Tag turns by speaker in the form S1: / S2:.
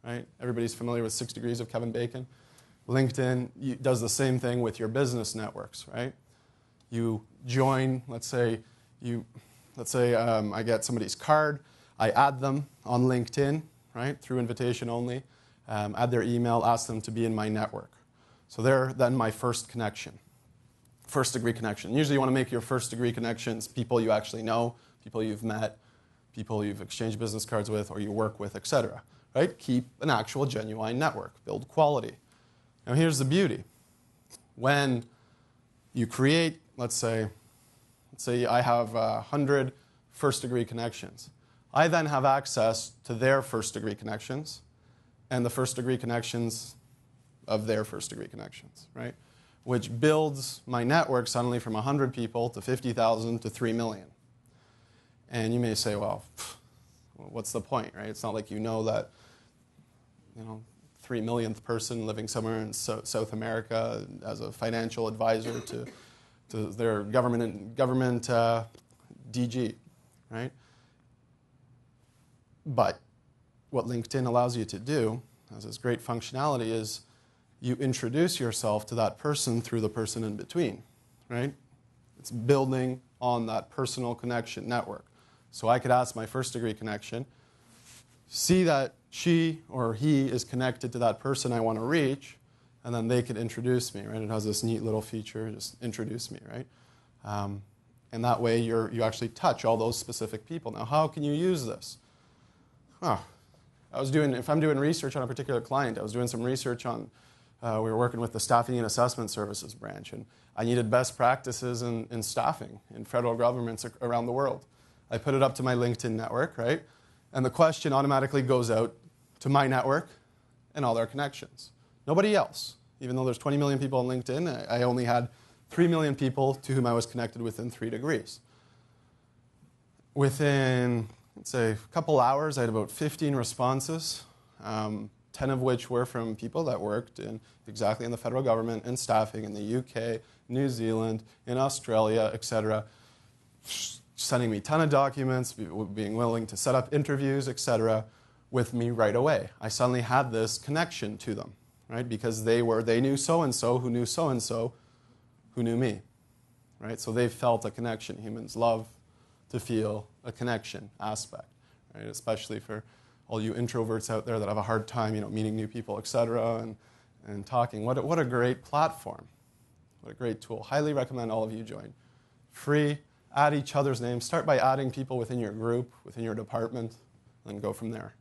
S1: right? Everybody's familiar with 6 Degrees of Kevin Bacon. LinkedIn does the same thing with your business networks, right? You join, let's say I get somebody's card, I add them on LinkedIn, right, through invitation only, add their email, ask them to be in my network. So they're then my first connection, first degree connection. Usually you want to make your first degree connections people you actually know, people you've met, people you've exchanged business cards with or you work with, etc. Right? Keep an actual genuine network, build quality. Now here's the beauty. When you create, let's say I have 100 first degree connections. I then have access to their first degree connections and the first degree connections of their first degree connections, right? Which builds my network suddenly from 100 people to 50,000 to 3 million. And you may say, well, what's the point, right? It's not like you know that, 3 millionth person living somewhere in South America as a financial advisor to their government DG, right? But what LinkedIn allows you to do, as this great functionality, is you introduce yourself to that person through the person in between, right? It's building on that personal connection network. So I could ask my first degree connection, see that she or he is connected to that person I want to reach, and then they could introduce me, right? It has this neat little feature, just introduce me, right? And that way you actually touch all those specific people. Now, how can you use this? If I'm doing research on a particular client, I was doing some research on, we were working with the Staffing and Assessment Services branch, and I needed best practices in staffing in federal governments around the world. I put it up to my LinkedIn network, right? And the question automatically goes out to my network and all their connections. Nobody else. Even though there's 20 million people on LinkedIn, I only had 3 million people to whom I was connected within 3 degrees. Within, let's say, a couple hours, I had about 15 responses, 10 of which were from people that worked exactly in the federal government, in staffing, in the UK, New Zealand, in Australia, etc., sending me a ton of documents, being willing to set up interviews, etc., with me right away. I suddenly had this connection to them, right? Because they knew so-and-so who knew so-and-so who knew me, right? So they felt a connection. Humans love to feel a connection aspect, right? Especially for all you introverts out there that have a hard time, meeting new people, etc., and talking. What a great platform. What a great tool. Highly recommend all of you join. Free. Add each other's names. Start by adding people within your group, within your department, and go from there.